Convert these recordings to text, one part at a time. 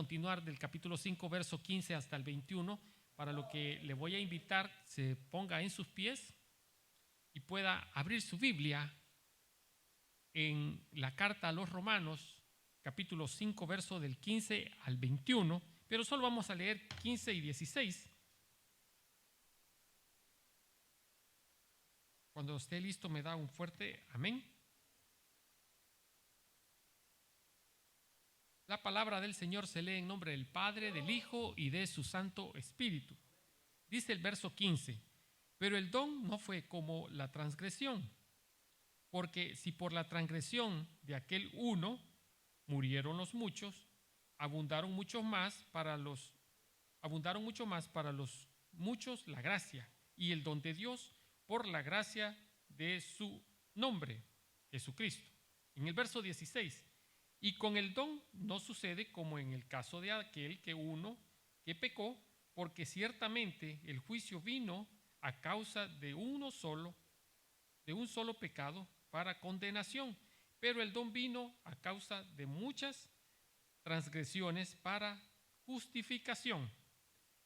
continuar del capítulo 5, verso 15 hasta el 21, para lo que le voy a invitar se ponga en sus pies y pueda abrir su Biblia en la carta a los Romanos, capítulo 5, verso del 15 al 21, pero solo vamos a leer 15 y 16. Cuando esté listo me da un fuerte amén. La palabra del Señor se lee en nombre del Padre, del Hijo y de su Santo Espíritu. Dice el verso 15: pero el don no fue como la transgresión, porque si por la transgresión de aquel uno murieron los muchos, abundaron mucho más para los muchos la gracia y el don de Dios por la gracia de su nombre, Jesucristo. En el verso 16: y con el don no sucede como en el caso de aquel que uno que pecó, porque ciertamente el juicio vino a causa de un solo pecado para condenación, pero el don vino a causa de muchas transgresiones para justificación.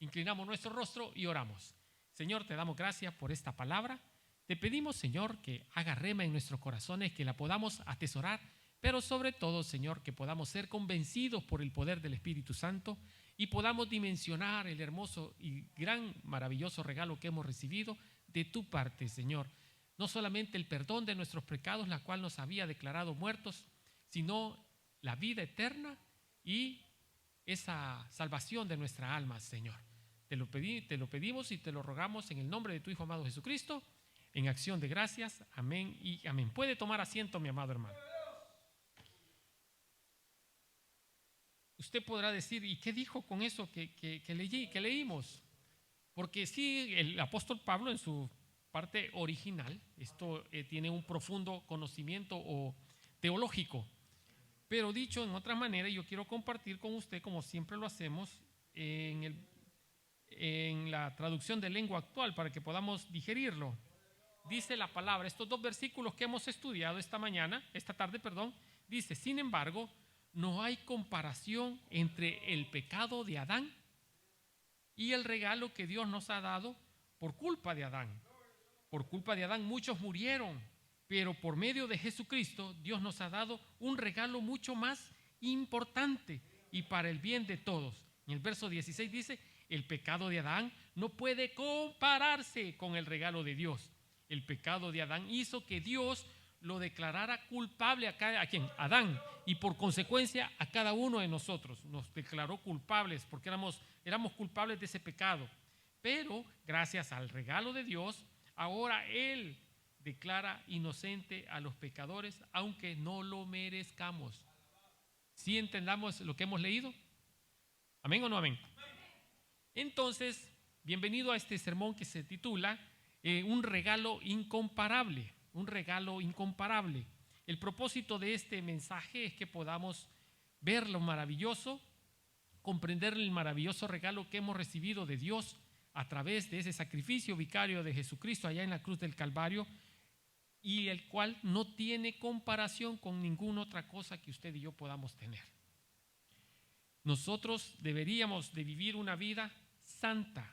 Inclinamos nuestro rostro y oramos. Señor, te damos gracias por esta palabra. Te pedimos, Señor, que haga rema en nuestros corazones, que la podamos atesorar, pero sobre todo, Señor, que podamos ser convencidos por el poder del Espíritu Santo y podamos dimensionar el hermoso y gran, maravilloso regalo que hemos recibido de tu parte, Señor. No solamente el perdón de nuestros pecados, la cual nos había declarado muertos, sino la vida eterna y esa salvación de nuestra alma, Señor. Te lo pedimos y te lo rogamos en el nombre de tu Hijo amado Jesucristo, en acción de gracias. Amén y amén. Puede tomar asiento, mi amado hermano. Usted podrá decir, ¿y qué dijo con eso que leímos? Porque sí, el apóstol Pablo en su parte original, esto tiene un profundo conocimiento teológico, pero dicho en otra manera, yo quiero compartir con usted, como siempre lo hacemos, en la traducción de lengua actual para que podamos digerirlo. Dice la palabra, estos dos versículos que hemos estudiado esta tarde, dice: sin embargo, no hay comparación entre el pecado de Adán y el regalo que Dios nos ha dado por culpa de Adán. Por culpa de Adán muchos murieron, pero por medio de Jesucristo Dios nos ha dado un regalo mucho más importante y para el bien de todos. En el verso 16 dice: el pecado de Adán no puede compararse con el regalo de Dios. El pecado de Adán hizo que Dios lo declarara culpable ¿a quién? Adán, y por consecuencia a cada uno de nosotros nos declaró culpables porque éramos culpables de ese pecado. Pero gracias al regalo de Dios, ahora Él declara inocente a los pecadores, aunque no lo merezcamos. ¿Sí entendamos lo que hemos leído? ¿Amén o no amén? Entonces, bienvenido a este sermón que se titula un regalo incomparable. Un regalo incomparable. El propósito de este mensaje es que podamos ver lo maravilloso, comprender el maravilloso regalo que hemos recibido de Dios a través de ese sacrificio vicario de Jesucristo allá en la cruz del Calvario, y el cual no tiene comparación con ninguna otra cosa que usted y yo podamos tener. Nosotros deberíamos de vivir una vida santa.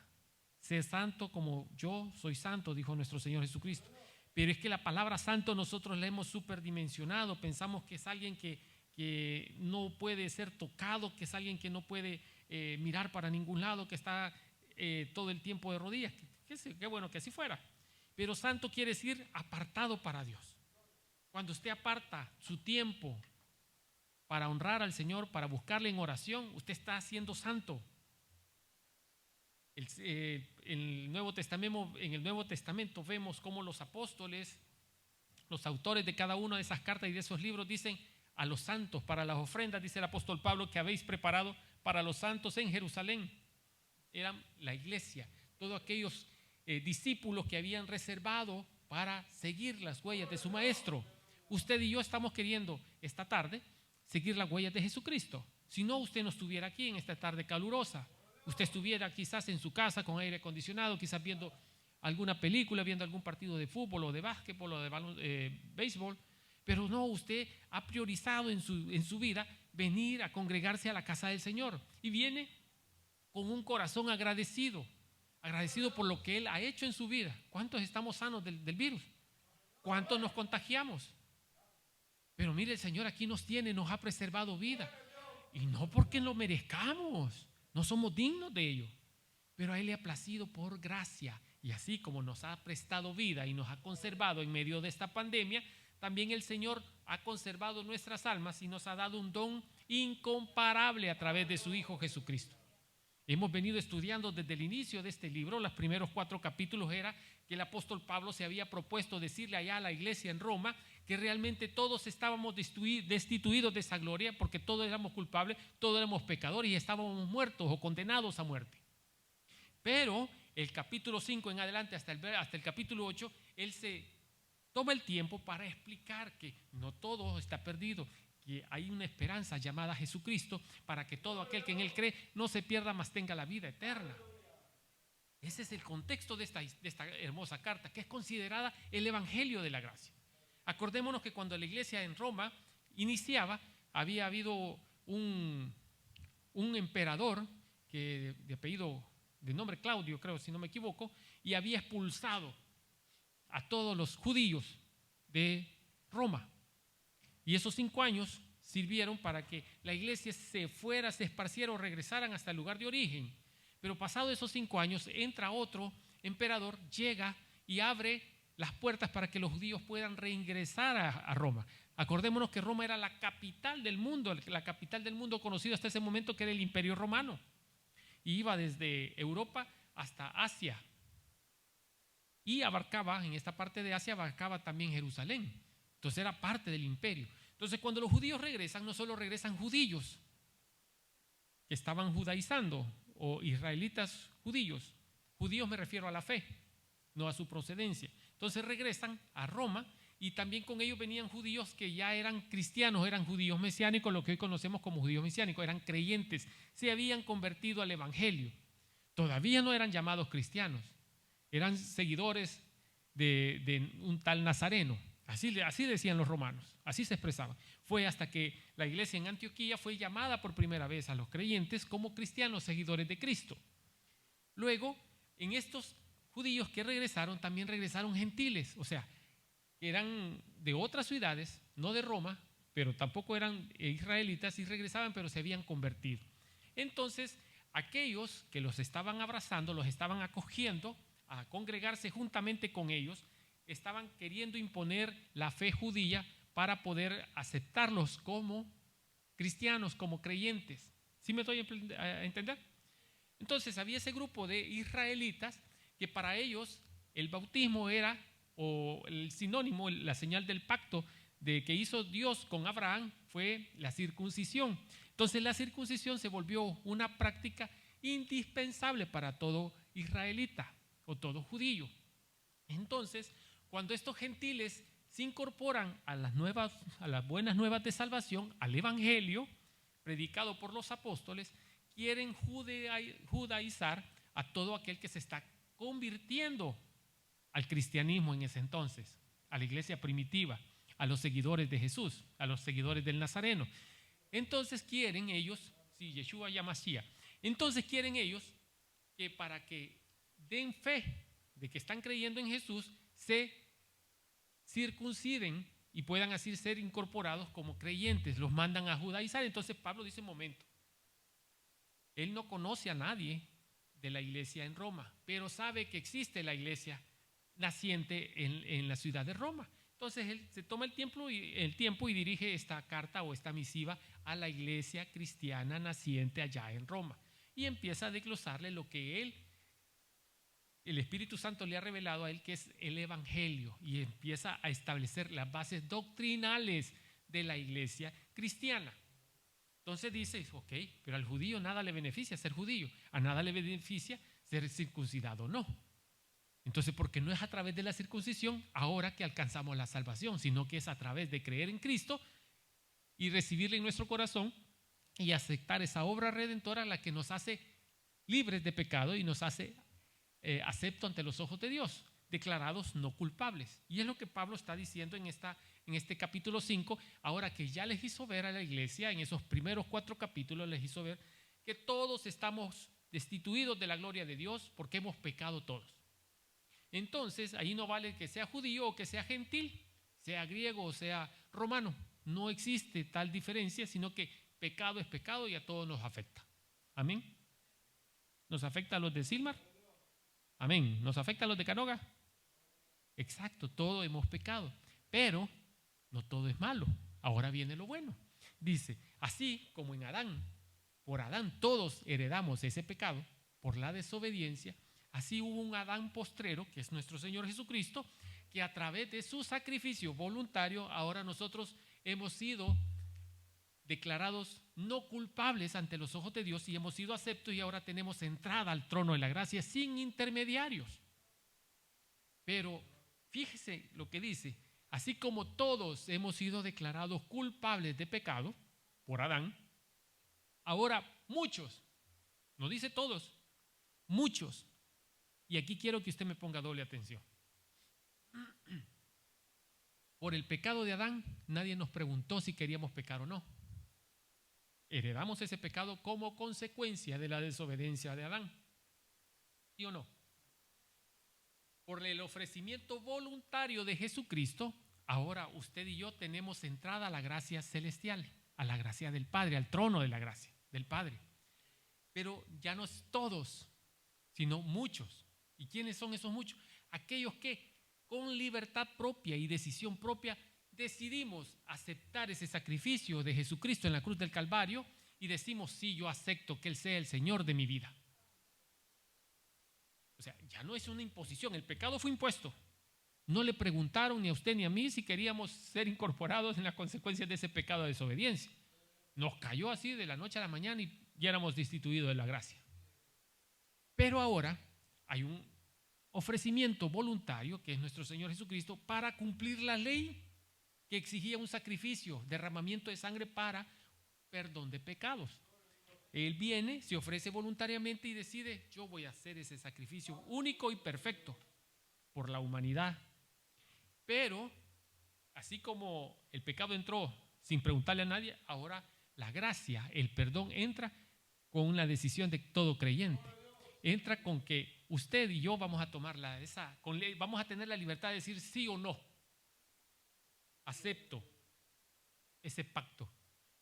Sé santo como yo soy santo, dijo nuestro Señor Jesucristo. Pero es que la palabra santo nosotros la hemos superdimensionado. Pensamos que es alguien que no puede ser tocado, que es alguien que no puede mirar para ningún lado, que está todo el tiempo de rodillas. Qué bueno que así fuera. Pero santo quiere decir apartado para Dios. Cuando usted aparta su tiempo para honrar al Señor, para buscarle en oración, usted está siendo santo. En el Nuevo Testamento vemos cómo los apóstoles, los autores de cada una de esas cartas y de esos libros dicen a los santos, para las ofrendas, dice el apóstol Pablo, que habéis preparado para los santos en Jerusalén. Eran la iglesia, todos aquellos discípulos que habían reservado para seguir las huellas de su maestro. Usted y yo estamos queriendo esta tarde seguir las huellas de Jesucristo. Si no, usted no estuviera aquí en esta tarde calurosa. Usted estuviera quizás en su casa con aire acondicionado, quizás viendo alguna película, viendo algún partido de fútbol o de básquetbol o de béisbol, pero no, usted ha priorizado en su vida venir a congregarse a la casa del Señor. Y viene con un corazón agradecido por lo que Él ha hecho en su vida. ¿Cuántos estamos sanos del virus? ¿Cuántos nos contagiamos? Pero mire, el Señor aquí nos ha preservado vida. Y no porque lo merezcamos, no somos dignos de ello. Pero a Él le ha placido por gracia. Y así como nos ha prestado vida y nos ha conservado en medio de esta pandemia, también el Señor ha conservado nuestras almas y nos ha dado un don incomparable a través de su Hijo Jesucristo. Hemos venido estudiando desde el inicio de este libro, los primeros 4 capítulos era que el apóstol Pablo se había propuesto decirle allá a la iglesia en Roma que realmente todos estábamos destituidos de esa gloria porque todos éramos culpables, todos éramos pecadores y estábamos muertos o condenados a muerte. Pero el capítulo 5 en adelante hasta el capítulo 8, él se toma el tiempo para explicar que no todo está perdido, que hay una esperanza llamada Jesucristo para que todo aquel que en Él cree no se pierda, mas tenga la vida eterna. Ese es el contexto de esta hermosa carta, que es considerada el Evangelio de la Gracia. Acordémonos que cuando la iglesia en Roma iniciaba, había habido un emperador que de apellido, de nombre Claudio, creo, si no me equivoco, y había expulsado a todos los judíos de Roma. Y esos 5 años sirvieron para que la iglesia se esparciera o regresaran hasta el lugar de origen. Pero pasados esos 5 años, entra otro emperador, llega y abre las puertas para que los judíos puedan reingresar a Roma. Acordémonos que Roma era la capital del mundo conocido hasta ese momento, que era el Imperio Romano. Y iba desde Europa hasta Asia. Y abarcaba, en esta parte de Asia, abarcaba también Jerusalén. Entonces era parte del imperio. Entonces cuando los judíos regresan, no solo regresan judíos que estaban judaizando o israelitas judíos. Judíos me refiero a la fe, no a su procedencia. Entonces regresan a Roma y también con ellos venían judíos que ya eran cristianos, eran judíos mesiánicos, lo que hoy conocemos como judíos mesiánicos, eran creyentes, se habían convertido al evangelio. Todavía no eran llamados cristianos, eran seguidores de un tal Nazareno. Así decían los romanos, así se expresaban. Fue hasta que la iglesia en Antioquía fue llamada por primera vez a los creyentes como cristianos seguidores de Cristo. Luego, en estos judíos que regresaron, también regresaron gentiles, o sea, eran de otras ciudades, no de Roma, pero tampoco eran israelitas y regresaban, pero se habían convertido. Entonces, aquellos que los estaban abrazando, los estaban acogiendo a congregarse juntamente con ellos, estaban queriendo imponer la fe judía para poder aceptarlos como cristianos, como creyentes. ¿Sí me doy a entender? Entonces había ese grupo de israelitas que para ellos el bautismo era, o el sinónimo, la señal del pacto de que hizo Dios con Abraham fue la circuncisión. Entonces la circuncisión se volvió una práctica indispensable para todo israelita o todo judío. Entonces, cuando estos gentiles se incorporan a las buenas nuevas de salvación, al evangelio predicado por los apóstoles, quieren judaizar a todo aquel que se está convirtiendo al cristianismo en ese entonces, a la iglesia primitiva, a los seguidores de Jesús, a los seguidores del Nazareno. Entonces quieren ellos, sí, Yeshua Yamashiach, entonces quieren ellos que para que den fe de que están creyendo en Jesús, se circunciden y puedan así ser incorporados como creyentes, los mandan a judaizar. Entonces Pablo dice: un momento, él no conoce a nadie de la iglesia en Roma, pero sabe que existe la iglesia naciente en la ciudad de Roma. Entonces él se toma el tiempo y dirige esta carta o esta misiva a la iglesia cristiana naciente allá en Roma y empieza a desglosarle lo que el Espíritu Santo le ha revelado a él, que es el evangelio, y empieza a establecer las bases doctrinales de la iglesia cristiana. Entonces dice: ok, pero al judío nada le beneficia ser judío, a nada le beneficia ser circuncidado, no. Entonces, porque no es a través de la circuncisión ahora que alcanzamos la salvación, sino que es a través de creer en Cristo y recibirle en nuestro corazón y aceptar esa obra redentora, la que nos hace libres de pecado y nos hace acepto ante los ojos de Dios, declarados no culpables. Y es lo que Pablo está diciendo en en este capítulo 5, ahora que ya les hizo ver a la iglesia, en esos primeros 4 capítulos les hizo ver que todos estamos destituidos de la gloria de Dios porque hemos pecado todos. Entonces, ahí no vale que sea judío o que sea gentil, sea griego o sea romano. No existe tal diferencia, sino que pecado es pecado y a todos nos afecta. Amén. ¿Nos afecta a los de Silmar? Amén. ¿Nos afecta a los de Canoga? Exacto, todos hemos pecado, pero no todo es malo. Ahora viene lo bueno. Dice, así como en Adán, por Adán todos heredamos ese pecado por la desobediencia, así hubo un Adán postrero, que es nuestro Señor Jesucristo, que a través de su sacrificio voluntario, ahora nosotros hemos sido declarados no culpables ante los ojos de Dios y hemos sido aceptos y ahora tenemos entrada al trono de la gracia sin intermediarios. Pero fíjese lo que dice, así como todos hemos sido declarados culpables de pecado por Adán, ahora muchos, no dice todos, muchos, y aquí quiero que usted me ponga doble atención. Por el pecado de Adán, nadie nos preguntó si queríamos pecar o no. Heredamos ese pecado como consecuencia de la desobediencia de Adán. ¿Sí o no? Por el ofrecimiento voluntario de Jesucristo, ahora usted y yo tenemos entrada a la gracia celestial, a la gracia del Padre, al trono de la gracia del Padre. Pero ya no es todos, sino muchos. ¿Y quiénes son esos muchos? Aquellos que con libertad propia y decisión propia decidimos aceptar ese sacrificio de Jesucristo en la cruz del Calvario y decimos, sí, yo acepto que Él sea el Señor de mi vida. O sea, ya no es una imposición, el pecado fue impuesto. No le preguntaron ni a usted ni a mí si queríamos ser incorporados en las consecuencias de ese pecado de desobediencia. Nos cayó así de la noche a la mañana y ya éramos destituidos de la gracia. Pero ahora hay un ofrecimiento voluntario, que es nuestro Señor Jesucristo, para cumplir la ley que exigía un sacrificio, derramamiento de sangre para perdón de pecados. Él viene, se ofrece voluntariamente y decide, yo voy a hacer ese sacrificio único y perfecto por la humanidad. Pero, así como el pecado entró sin preguntarle a nadie, ahora la gracia, el perdón entra con una decisión de todo creyente. Entra con que usted y yo vamos a tomar vamos a tener la libertad de decir sí o no. Acepto ese pacto,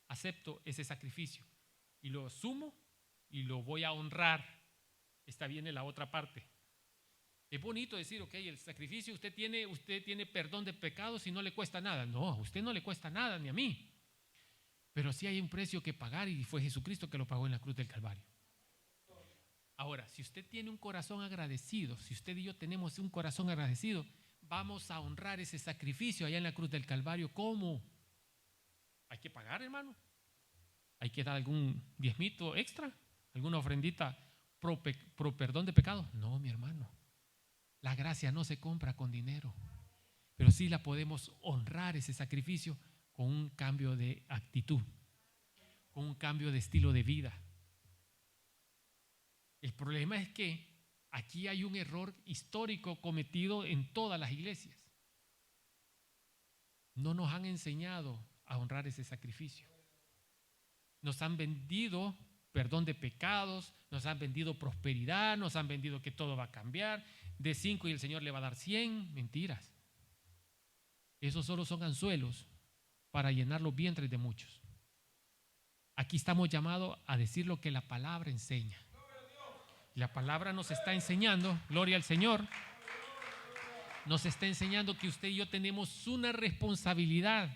acepto ese sacrificio y lo asumo y lo voy a honrar. Esta viene la otra parte. Es bonito decir, ok, el sacrificio, usted tiene perdón de pecados y no le cuesta nada. No, a usted no le cuesta nada, ni a mí. Pero sí hay un precio que pagar y fue Jesucristo que lo pagó en la cruz del Calvario. Ahora, si usted tiene un corazón agradecido, si usted y yo tenemos un corazón agradecido, vamos a honrar ese sacrificio allá en la cruz del Calvario. ¿Cómo? ¿Hay que pagar, hermano? ¿Hay que dar algún diezmito extra? ¿Alguna ofrendita pro perdón de pecados? No, mi hermano. La gracia no se compra con dinero, pero sí la podemos honrar ese sacrificio con un cambio de actitud, con un cambio de estilo de vida. El problema es que aquí hay un error histórico cometido en todas las iglesias. No nos han enseñado a honrar ese sacrificio. Nos han vendido perdón de pecados, nos han vendido prosperidad, nos han vendido que todo va a cambiar, de 5 y el Señor le va a dar 100, mentiras. Esos solo son anzuelos para llenar los vientres de muchos. Aquí estamos llamados a decir lo que la palabra enseña. La palabra nos está enseñando, gloria al Señor, nos está enseñando que usted y yo tenemos una responsabilidad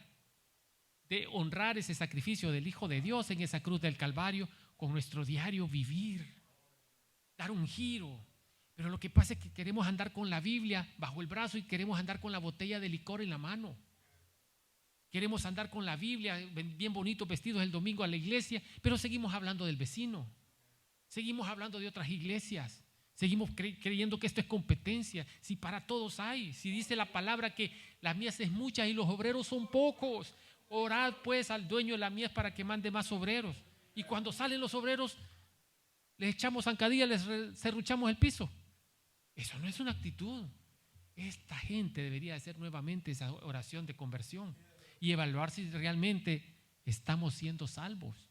de honrar ese sacrificio del Hijo de Dios en esa cruz del Calvario con nuestro diario vivir, dar un giro. Pero lo que pasa es que queremos andar con la Biblia bajo el brazo y queremos andar con la botella de licor en la mano. Queremos andar con la Biblia bien bonitos, vestidos el domingo a la iglesia, pero seguimos hablando del vecino. Seguimos hablando de otras iglesias. Seguimos creyendo que esto es competencia. Si para todos hay, si dice la palabra que las mies es muchas y los obreros son pocos. Orad pues al dueño de la mies para que mande más obreros. Y cuando salen los obreros, les echamos zancadilla, les serruchamos el piso. Eso no es una actitud. Esta gente debería hacer nuevamente esa oración de conversión y evaluar si realmente estamos siendo salvos.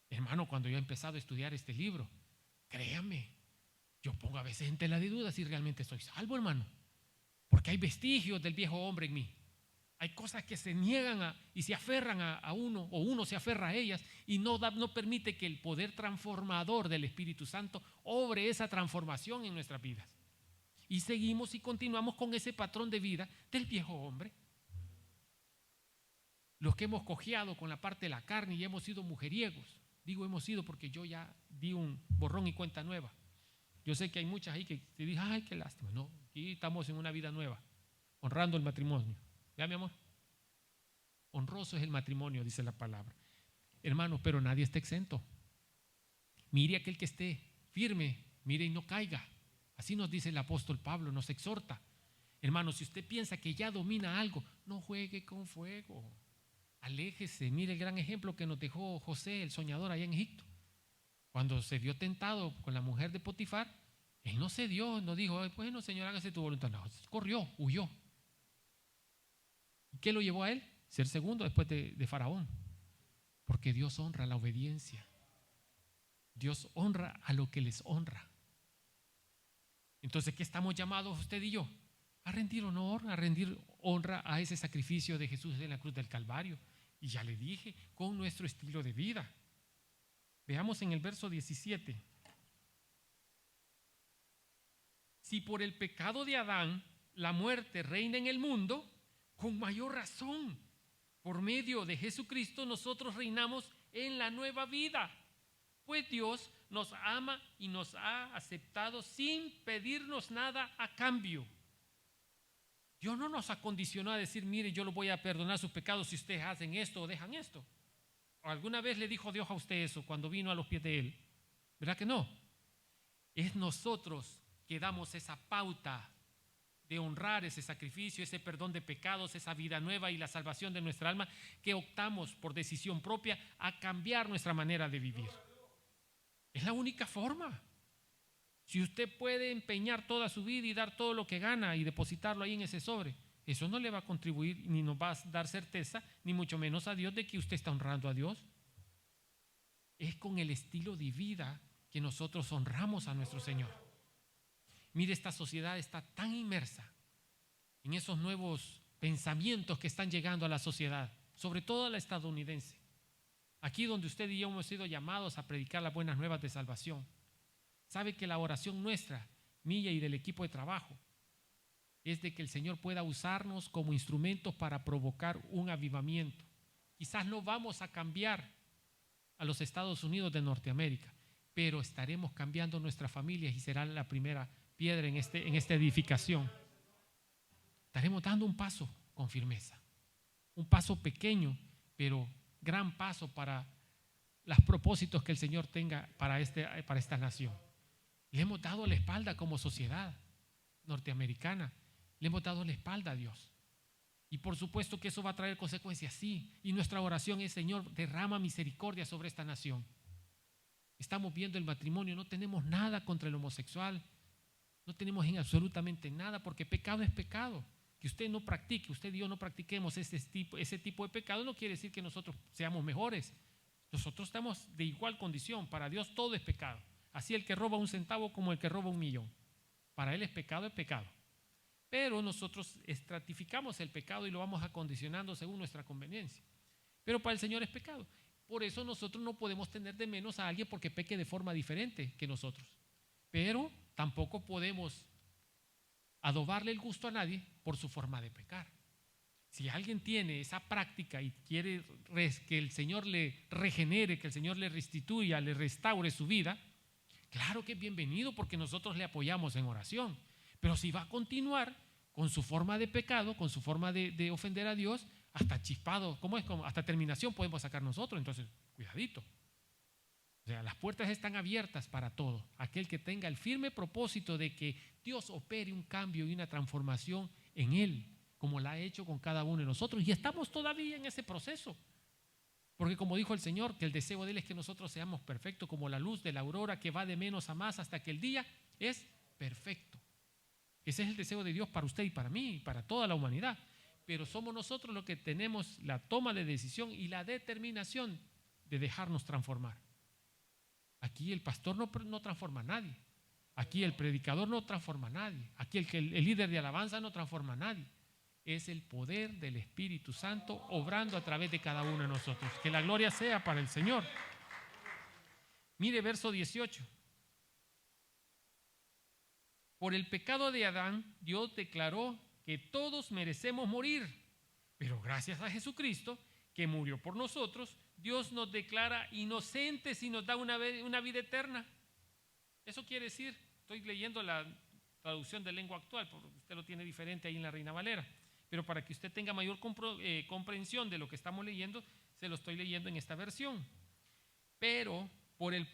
Hermano, cuando yo he empezado a estudiar este libro, créame, yo pongo a veces en tela de duda si realmente estoy salvo, hermano, porque hay vestigios del viejo hombre en mí. Hay cosas que se niegan y se aferran a uno, o uno se aferra a ellas y no permite que el poder transformador del Espíritu Santo obre esa transformación en nuestras vidas. Y seguimos y continuamos con ese patrón de vida del viejo hombre. Los que hemos cojeado con la parte de la carne y hemos sido mujeriegos. Digo hemos sido porque yo ya di un borrón y cuenta nueva. Yo sé que hay muchas ahí que te dicen, ay, qué lástima. No, aquí estamos en una vida nueva, honrando el matrimonio. ¿Ya, mi amor? Honroso es el matrimonio, dice la palabra. Hermanos, pero nadie está exento. Mire aquel que esté firme, mire y no caiga. Así nos dice el apóstol Pablo, nos exhorta. Hermanos, si usted piensa que ya domina algo, no juegue con fuego. Aléjese. Mire el gran ejemplo que nos dejó José, el soñador, allá en Egipto. Cuando se vio tentado con la mujer de Potifar, él no cedió, no dijo, bueno, Señor, hágase tu voluntad. No, corrió, huyó. ¿Y qué lo llevó a él? Ser segundo después de Faraón. Porque Dios honra la obediencia. Dios honra a lo que les honra. Entonces, ¿qué estamos llamados usted y yo? A rendir honor, a rendir honra a ese sacrificio de Jesús en la cruz del Calvario. Y ya le dije, con nuestro estilo de vida. Veamos en el verso 17. Si por el pecado de Adán la muerte reina en el mundo, con mayor razón, por medio de Jesucristo nosotros reinamos en la nueva vida. Pues Dios nos ama y nos ha aceptado sin pedirnos nada a cambio. Dios no nos acondicionó a decir, mire, yo lo voy a perdonar sus pecados si ustedes hacen esto o dejan esto. ¿O alguna vez le dijo Dios a usted eso cuando vino a los pies de Él? ¿Verdad que no? Es nosotros que damos esa pauta de honrar ese sacrificio, ese perdón de pecados, esa vida nueva y la salvación de nuestra alma, que optamos por decisión propia a cambiar nuestra manera de vivir. Es la única forma. Si usted puede empeñar toda su vida y dar todo lo que gana y depositarlo ahí en ese sobre, eso no le va a contribuir ni nos va a dar certeza, ni mucho menos a Dios de que usted está honrando a Dios. Es con el estilo de vida que nosotros honramos a nuestro Señor. Mire, esta sociedad está tan inmersa en esos nuevos pensamientos que están llegando a la sociedad, sobre todo a la estadounidense. Aquí donde usted y yo hemos sido llamados a predicar las buenas nuevas de salvación. Sabe que la oración nuestra, mía y del equipo de trabajo, es de que el Señor pueda usarnos como instrumentos para provocar un avivamiento. Quizás no vamos a cambiar a los Estados Unidos de Norteamérica, pero estaremos cambiando nuestras familias y será la primera piedra en esta edificación. Estaremos dando un paso con firmeza, un paso pequeño, pero gran paso para los propósitos que el Señor tenga para esta nación. Le hemos dado la espalda como sociedad norteamericana, le hemos dado la espalda a Dios. Y por supuesto que eso va a traer consecuencias, sí. Y nuestra oración es, Señor, derrama misericordia sobre esta nación. Estamos viendo el matrimonio, no tenemos nada contra el homosexual, no tenemos absolutamente nada, porque pecado es pecado. Que usted no practique, usted y yo no practiquemos ese tipo de pecado no quiere decir que nosotros seamos mejores. Nosotros estamos de igual condición. Para Dios todo es pecado. Así el que roba un centavo como el que roba 1,000,000. Para Él es pecado. Pero nosotros estratificamos el pecado y lo vamos acondicionando según nuestra conveniencia. Pero para el Señor es pecado. Por eso nosotros no podemos tener de menos a alguien porque peque de forma diferente que nosotros. Pero tampoco podemos adobarle el gusto a nadie por su forma de pecar. Si alguien tiene esa práctica y quiere que el Señor le regenere, que el Señor le restituya, le restaure su vida, claro que es bienvenido porque nosotros le apoyamos en oración. Pero si va a continuar con su forma de pecado, con su forma de ofender a Dios, hasta chispado, hasta terminación podemos sacar nosotros. Entonces, cuidadito. O sea, las puertas están abiertas para todo. Aquel que tenga el firme propósito de que Dios opere un cambio y una transformación en él, como la ha hecho con cada uno de nosotros. Y estamos todavía en ese proceso. Porque como dijo el Señor, que el deseo de Él es que nosotros seamos perfectos como la luz de la aurora que va de menos a más hasta que el día es perfecto. Ese es el deseo de Dios para usted y para mí y para toda la humanidad. Pero somos nosotros los que tenemos la toma de decisión y la determinación de dejarnos transformar. Aquí el pastor no transforma a nadie. Aquí el predicador no transforma a nadie. Aquí el líder de alabanza no transforma a nadie. Es el poder del Espíritu Santo obrando a través de cada uno de nosotros. Que la gloria sea para el Señor. Mire verso 18. Por el pecado de Adán, Dios declaró que todos merecemos morir, pero gracias a Jesucristo, que murió por nosotros, Dios nos declara inocentes y nos da una vida eterna. Eso quiere decir, estoy leyendo la traducción de lengua actual, porque usted lo tiene diferente ahí en la Reina Valera, pero para que usted tenga mayor comprensión de lo que estamos leyendo, se lo estoy leyendo en esta versión. Pero por el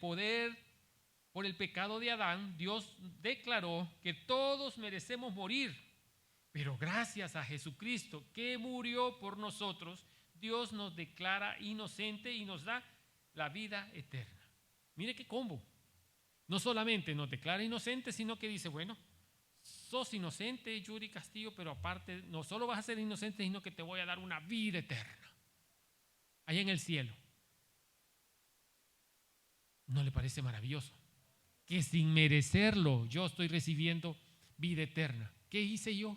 pecado de Adán, Dios declaró que todos merecemos morir, pero gracias a Jesucristo que murió por nosotros, Dios nos declara inocente y nos da la vida eterna. Mire qué combo. No solamente nos declara inocentes, sino que dice, bueno, sos inocente, Yuri Castillo, pero aparte no solo vas a ser inocente, sino que te voy a dar una vida eterna allá en el cielo. ¿No le parece maravilloso? Que sin merecerlo yo estoy recibiendo vida eterna. ¿Qué hice yo?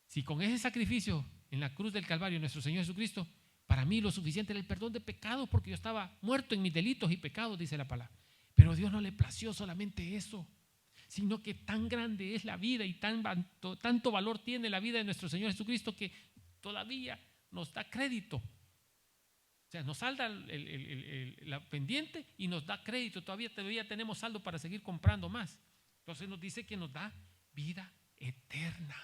Si con ese sacrificio en la cruz del Calvario nuestro Señor Jesucristo, para mí lo suficiente era el perdón de pecados, porque yo estaba muerto en mis delitos y pecados, dice la palabra. Pero a Dios no le plació solamente eso, sino que tan grande es la vida y tanto valor tiene la vida de nuestro Señor Jesucristo que todavía nos da crédito. O sea, nos salda la pendiente y nos da crédito. Todavía tenemos saldo para seguir comprando más. Entonces nos dice que nos da vida eterna.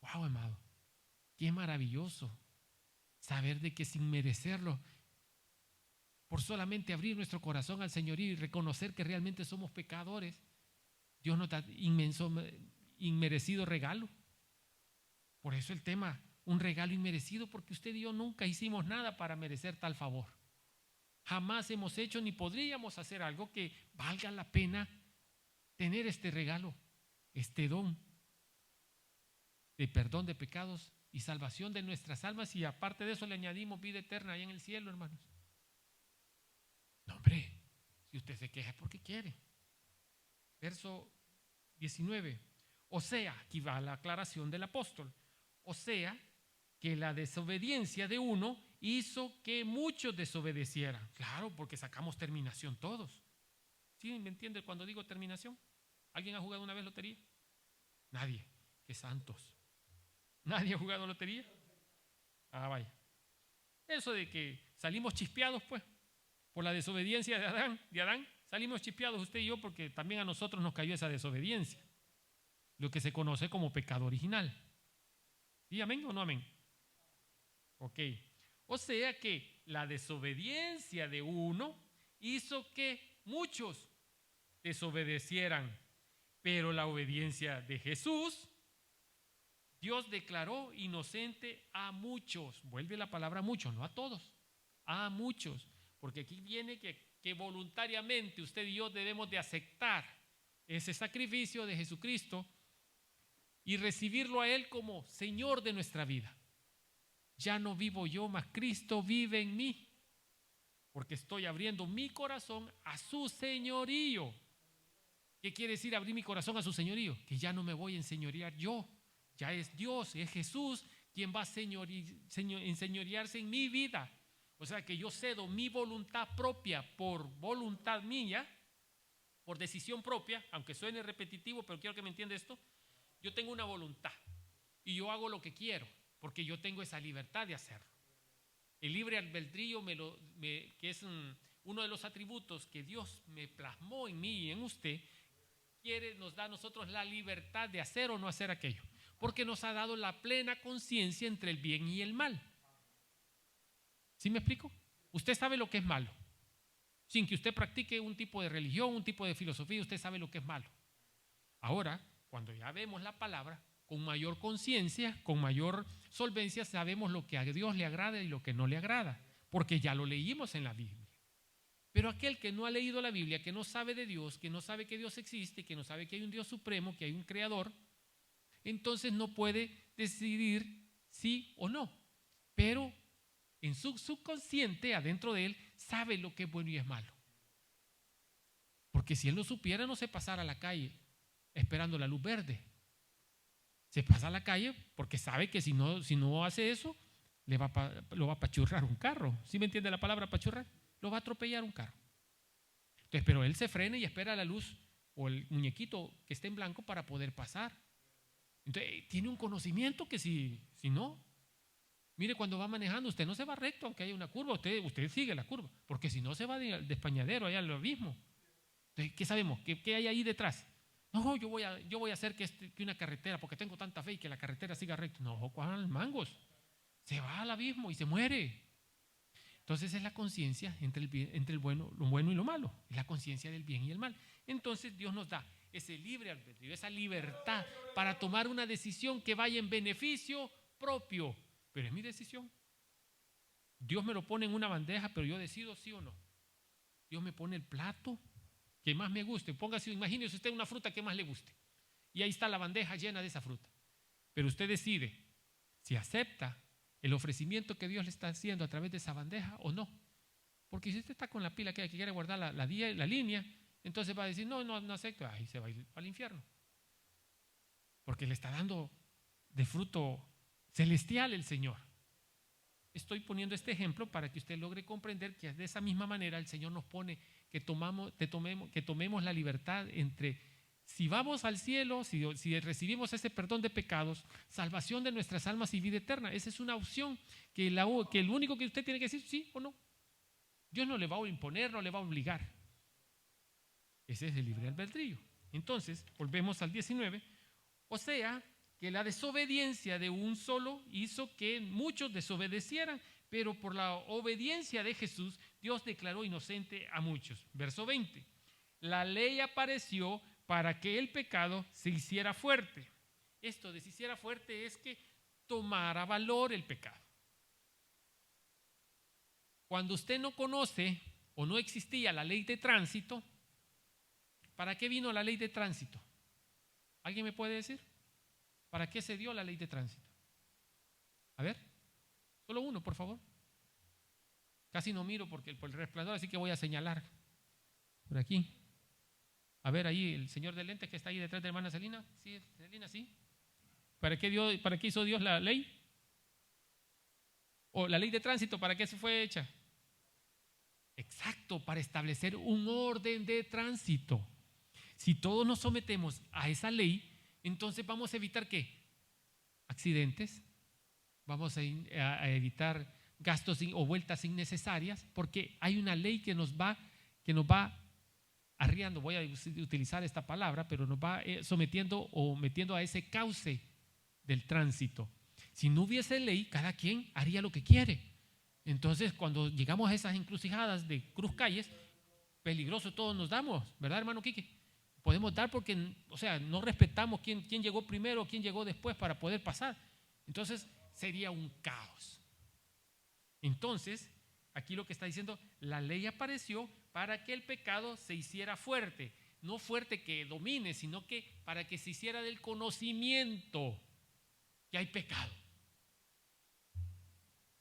Wow, amado. Qué maravilloso saber de que sin merecerlo, por solamente abrir nuestro corazón al Señor y reconocer que realmente somos pecadores, Dios nos da inmerecido regalo. Por eso el tema, un regalo inmerecido, porque usted y yo nunca hicimos nada para merecer tal favor. Jamás hemos hecho ni podríamos hacer algo que valga la pena tener este regalo, este don de perdón de pecados y salvación de nuestras almas, y aparte de eso le añadimos vida eterna allá en el cielo, hermanos. No, hombre, si usted se queja es porque quiere. Verso 19. O sea, aquí va la aclaración del apóstol. O sea, que la desobediencia de uno hizo que muchos desobedecieran. Claro, porque sacamos terminación todos. ¿Sí me entiende cuando digo terminación? ¿Alguien ha jugado una vez lotería? Nadie. ¡Qué santos! ¿Nadie ha jugado lotería? Ah, vaya. Eso de que salimos chispeados, pues, por la desobediencia de Adán, salimos chispeados usted y yo porque también a nosotros nos cayó esa desobediencia, lo que se conoce como pecado original. ¿Sí, amén o no amén? Ok. O sea que la desobediencia de uno hizo que muchos desobedecieran, pero la obediencia de Jesús, Dios declaró inocente a muchos. Vuelve la palabra muchos, no a todos, a muchos. Porque aquí viene que voluntariamente usted y yo debemos de aceptar ese sacrificio de Jesucristo y recibirlo a Él como Señor de nuestra vida. Ya no vivo yo, mas Cristo vive en mí, porque estoy abriendo mi corazón a su señorío. ¿Qué quiere decir abrir mi corazón a su señorío? Que ya no me voy a enseñorear yo, ya es Dios, es Jesús quien va a enseñorearse en mi vida. O sea que yo cedo mi voluntad propia por voluntad mía, por decisión propia, aunque suene repetitivo, pero quiero que me entienda esto. Yo tengo una voluntad y yo hago lo que quiero, porque yo tengo esa libertad de hacerlo. El libre albedrío, que es uno de los atributos que Dios me plasmó en mí y en usted, nos da a nosotros la libertad de hacer o no hacer aquello, porque nos ha dado la plena conciencia entre el bien y el mal. ¿Sí me explico? Usted sabe lo que es malo. Sin que usted practique un tipo de religión, un tipo de filosofía, usted sabe lo que es malo. Ahora, cuando ya vemos la palabra, con mayor conciencia, con mayor solvencia, sabemos lo que a Dios le agrada y lo que no le agrada, porque ya lo leímos en la Biblia. Pero aquel que no ha leído la Biblia, que no sabe de Dios, que no sabe que Dios existe, que no sabe que hay un Dios supremo, que hay un creador, entonces no puede decidir sí o no. Pero en su subconsciente, adentro de él, sabe lo que es bueno y es malo. Porque si él no supiera, no se pasara a la calle esperando la luz verde. Se pasa a la calle porque sabe que si no hace eso, lo va a apachurrar un carro. ¿Sí me entiende la palabra apachurrar? Lo va a atropellar un carro. Entonces, pero él se frena y espera la luz o el muñequito que esté en blanco para poder pasar. Entonces, tiene un conocimiento que si no, mire, cuando va manejando, usted no se va recto aunque haya una curva, usted sigue la curva, porque si no se va de despañadero allá al abismo. Entonces, ¿qué sabemos? ¿Qué hay ahí detrás? No, yo voy a hacer que una carretera, porque tengo tanta fe y que la carretera siga recta. No, ¿cuál mangos? Se va al abismo y se muere. Entonces es la conciencia entre lo bueno y lo malo. Es la conciencia del bien y el mal. Entonces Dios nos da ese libre albedrío, esa libertad para tomar una decisión que vaya en beneficio propio. Pero es mi decisión. Dios me lo pone en una bandeja, pero yo decido sí o no. Dios me pone el plato que más me guste. Imagínese usted una fruta que más le guste. Y ahí está la bandeja llena de esa fruta. Pero usted decide si acepta el ofrecimiento que Dios le está haciendo a través de esa bandeja o no. Porque si usted está con la pila que quiere guardar la línea, entonces va a decir, no acepto, ahí se va a ir al infierno. Porque le está dando de fruto celestial el Señor. Estoy poniendo este ejemplo para que usted logre comprender que de esa misma manera el Señor nos pone que tomemos la libertad entre si vamos al cielo, si recibimos ese perdón de pecados, salvación de nuestras almas y vida eterna. Esa es una opción que el único que usted tiene que decir sí o no. Dios no le va a imponer, no le va a obligar. Ese es el libre albedrío. Entonces, volvemos al 19. O sea, que la desobediencia de un solo hizo que muchos desobedecieran, pero por la obediencia de Jesús, Dios declaró inocente a muchos. Verso 20. La ley apareció para que el pecado se hiciera fuerte. Esto de se hiciera fuerte es que tomara valor el pecado. Cuando usted no conoce o no existía la ley de tránsito, ¿para qué vino la ley de tránsito? ¿Alguien me puede decir? ¿Para qué se dio la ley de tránsito? A ver, solo uno, por favor. Casi no miro por el resplandor, así que voy a señalar por aquí. A ver, ahí el señor de lentes que está ahí detrás de hermana Celina. Sí, Celina, sí. ¿Para qué hizo Dios la ley? ¿O la ley de tránsito, para qué se fue hecha? Exacto, para establecer un orden de tránsito. Si todos nos sometemos a esa ley, entonces vamos a evitar ¿qué? Accidentes, vamos a evitar gastos o vueltas innecesarias, porque hay una ley que nos va arriando, voy a utilizar esta palabra, pero nos va sometiendo o metiendo a ese cauce del tránsito. Si no hubiese ley, cada quien haría lo que quiere. Entonces, cuando llegamos a esas encrucijadas de cruz calles, peligroso todos nos damos, ¿verdad, hermano Quique? Podemos dar porque, no respetamos quién llegó primero, quién llegó después para poder pasar. Entonces, sería un caos. Entonces, aquí lo que está diciendo, la ley apareció para que el pecado se hiciera fuerte. No fuerte que domine, sino que para que se hiciera del conocimiento que hay pecado.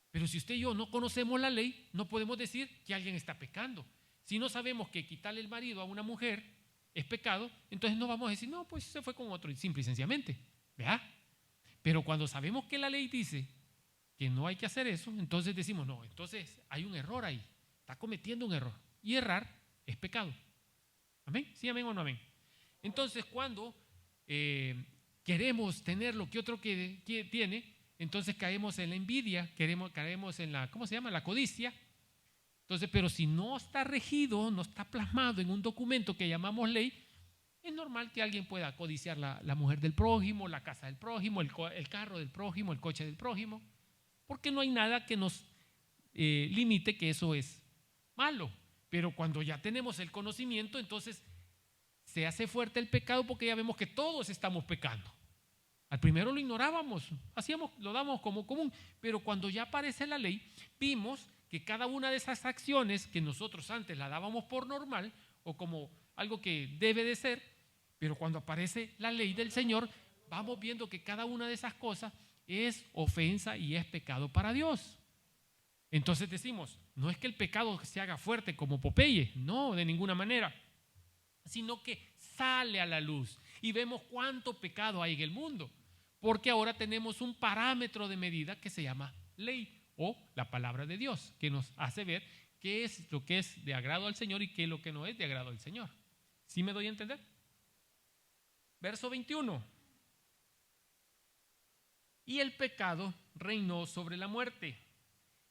Pero si usted y yo no conocemos la ley, no podemos decir que alguien está pecando. Si no sabemos que quitarle el marido a una mujer es pecado, entonces no vamos a decir, no, pues se fue con otro, simple y sencillamente, ¿verdad? Pero cuando sabemos que la ley dice que no hay que hacer eso, entonces decimos, no, entonces hay un error ahí, está cometiendo un error. Y errar es pecado. ¿Amén? ¿Sí, amén o no amén? Entonces, cuando queremos tener lo que otro que tiene, entonces caemos en la envidia, caemos en la, ¿cómo se llama? La codicia. Entonces, pero si no está regido, no está plasmado en un documento que llamamos ley, es normal que alguien pueda codiciar la mujer del prójimo, la casa del prójimo, el carro del prójimo, el coche del prójimo, porque no hay nada que nos limite que eso es malo. Pero cuando ya tenemos el conocimiento, entonces se hace fuerte el pecado porque ya vemos que todos estamos pecando. Al primero lo ignorábamos, lo damos como común, pero cuando ya aparece la ley, vimos que cada una de esas acciones que nosotros antes la dábamos por normal o como algo que debe de ser, pero cuando aparece la ley del Señor, vamos viendo que cada una de esas cosas es ofensa y es pecado para Dios. Entonces decimos, no es que el pecado se haga fuerte como Popeye, no, de ninguna manera, sino que sale a la luz y vemos cuánto pecado hay en el mundo, porque ahora tenemos un parámetro de medida que se llama ley o la palabra de Dios, que nos hace ver qué es lo que es de agrado al Señor y qué es lo que no es de agrado al Señor. ¿Sí me doy a entender? Verso 21. Y el pecado reinó sobre la muerte.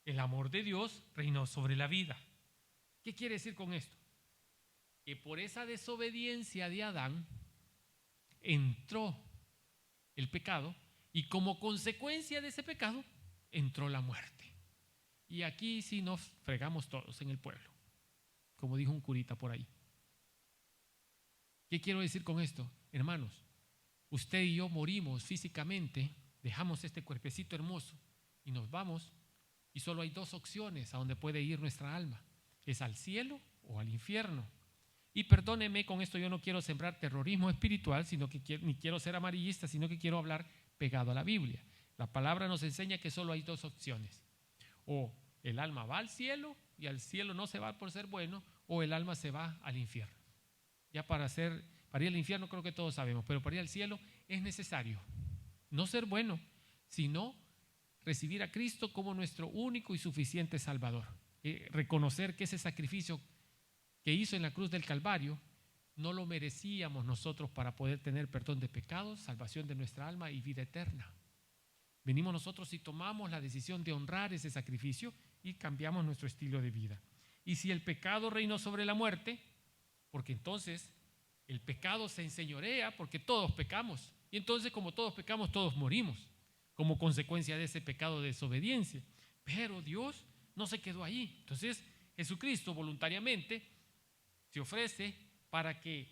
El amor de Dios reinó sobre la vida. ¿Qué quiere decir con esto? Que por esa desobediencia de Adán entró el pecado y como consecuencia de ese pecado entró la muerte. Y aquí sí nos fregamos todos en el pueblo, como dijo un curita por ahí. ¿Qué quiero decir con esto? Hermanos, usted y yo morimos físicamente, dejamos este cuerpecito hermoso y nos vamos, y solo hay dos opciones a donde puede ir nuestra alma: es al cielo o al infierno. Y perdóneme, con esto yo no quiero sembrar terrorismo espiritual, sino que ni quiero ser amarillista, sino que quiero hablar pegado a la Biblia. La palabra nos enseña que solo hay dos opciones: o el alma va al cielo y al cielo no se va por ser bueno, o el alma se va al infierno. Ya para ir al infierno creo que todos sabemos, pero para ir al cielo es necesario no ser bueno, sino recibir a Cristo como nuestro único y suficiente Salvador. Reconocer que ese sacrificio que hizo en la cruz del Calvario no lo merecíamos nosotros para poder tener perdón de pecados, salvación de nuestra alma y vida eterna. Venimos nosotros y tomamos la decisión de honrar ese sacrificio y cambiamos nuestro estilo de vida. Y si el pecado reinó sobre la muerte, porque entonces el pecado se enseñorea, porque todos pecamos, y entonces como todos pecamos, todos morimos como consecuencia de ese pecado de desobediencia. Pero Dios no se quedó ahí. Entonces Jesucristo voluntariamente se ofrece para que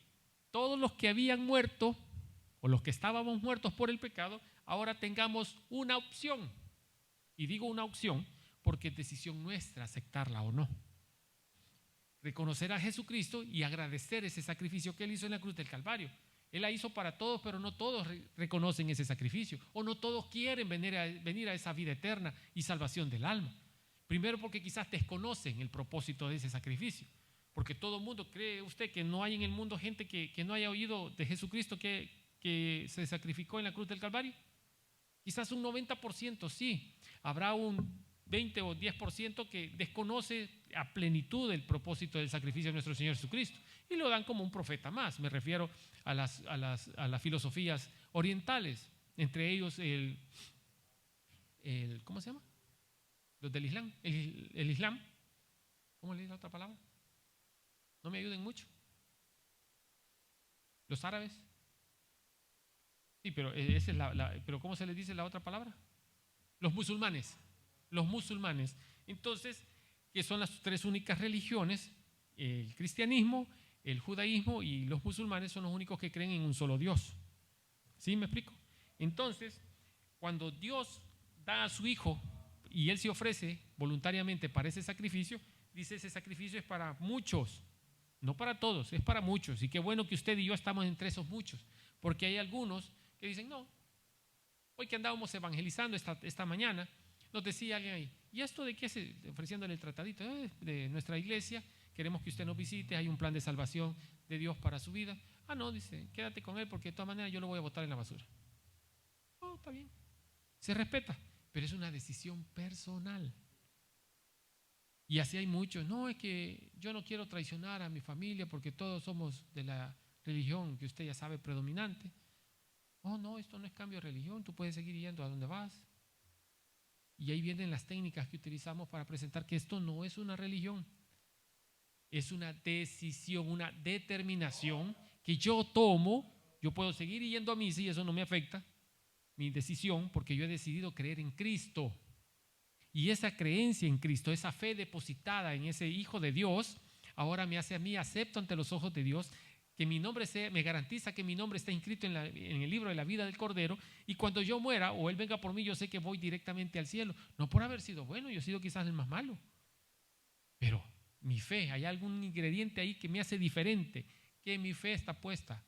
todos los que habían muerto o los que estábamos muertos por el pecado, ahora tengamos una opción. Y digo una opción porque es decisión nuestra aceptarla o no. Reconocer a Jesucristo y agradecer ese sacrificio que Él hizo en la cruz del Calvario. Él la hizo para todos, pero no todos reconocen ese sacrificio, o no todos quieren venir a esa vida eterna y salvación del alma. Primero porque quizás desconocen el propósito de ese sacrificio, porque todo el mundo, ¿cree usted que no hay en el mundo gente que no haya oído de Jesucristo que se sacrificó en la cruz del Calvario? Quizás un 90% sí, habrá un 20 o 10% que desconoce a plenitud el propósito del sacrificio de nuestro Señor Jesucristo y lo dan como un profeta más. Me refiero a las filosofías orientales, entre ellos ¿cómo se llama? Los del Islam, el Islam. ¿Cómo le dice la otra palabra? No me ayuden mucho. Los árabes. Sí, pero esa es pero ¿cómo se les dice la otra palabra? Los musulmanes. Los musulmanes. Entonces, que son las tres únicas religiones: el cristianismo, el judaísmo y los musulmanes son los únicos que creen en un solo Dios. ¿Sí me explico? Entonces, cuando Dios da a su Hijo y Él se ofrece voluntariamente para ese sacrificio, dice: ese sacrificio es para muchos, no para todos, es para muchos. Y qué bueno que usted y yo estamos entre esos muchos, porque hay algunos que dicen: no, hoy que andábamos evangelizando esta mañana, nos decía alguien ahí: ¿y esto de qué es? Ofreciéndole el tratadito de nuestra iglesia, queremos que usted nos visite, hay un plan de salvación de Dios para su vida. Ah, no, dice, quédate con él porque de todas maneras yo lo voy a botar en la basura. Oh, está bien, se respeta, pero es una decisión personal. Y así hay muchos: no, es que yo no quiero traicionar a mi familia porque todos somos de la religión que usted ya sabe predominante. Oh, no, esto no es cambio de religión, tú puedes seguir yendo a donde vas. Y ahí vienen las técnicas que utilizamos para presentar que esto no es una religión, es una decisión, una determinación que yo tomo. Yo puedo seguir yendo a misa y eso no me afecta mi decisión, porque yo he decidido creer en Cristo. Y esa creencia en Cristo, esa fe depositada en ese Hijo de Dios, ahora me hace a mí acepto ante los ojos de Dios que mi nombre me garantiza que mi nombre está inscrito en el libro de la vida del Cordero, y cuando yo muera o Él venga por mí, yo sé que voy directamente al cielo, no por haber sido bueno, yo he sido quizás el más malo, Pero mi fe, hay algún ingrediente ahí que me hace diferente, que mi fe está puesta,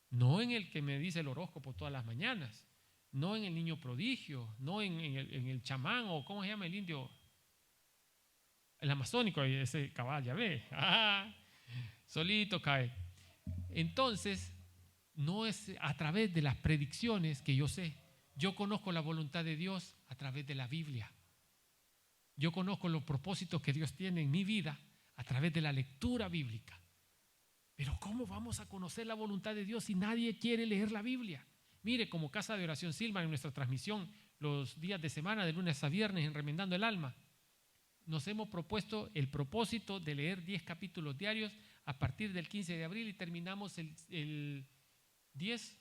no en el que me dice el horóscopo todas las mañanas, no en el niño prodigio, no en el chamán o ¿cómo se llama el indio? El amazónico, ese cabal, ya ve, solito cae. Entonces, no es a través de las predicciones que yo sé. Yo conozco la voluntad de Dios a través de la Biblia. Yo conozco los propósitos que Dios tiene en mi vida a través de la lectura bíblica. Pero ¿cómo vamos a conocer la voluntad de Dios si nadie quiere leer la Biblia? Mire, como Casa de Oración Silva, en nuestra transmisión los días de semana, de lunes a viernes, en Remendando el Alma, nos hemos propuesto el propósito de leer 10 capítulos diarios a partir del 15 de abril y terminamos el 10,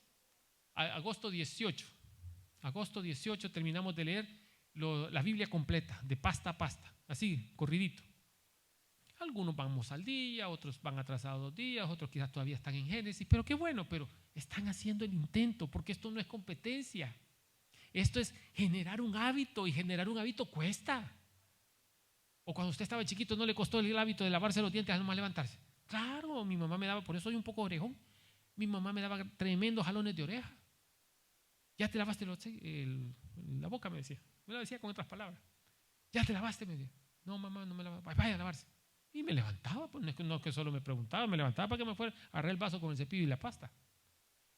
agosto 18. Agosto 18 terminamos de leer la Biblia completa, de pasta a pasta, así, corridito. Algunos vamos al día, otros van atrasados 2 días, otros quizás todavía están en Génesis, pero qué bueno, pero están haciendo el intento, porque esto no es competencia. Esto es generar un hábito, y generar un hábito cuesta. O cuando usted estaba chiquito, ¿no le costó el hábito de lavarse los dientes al nomás levantarse? Claro, mi mamá me daba, por eso soy un poco orejón, mi mamá me daba tremendos jalones de oreja. Ya te lavaste la boca, me decía. Me lo decía con otras palabras. Ya te lavaste, me decía. No, mamá, no me lavaste. Vaya a lavarse. Y me levantaba, pues no es que solo me preguntaba, me levantaba para que me fuera a agarrar el vaso con el cepillo y la pasta.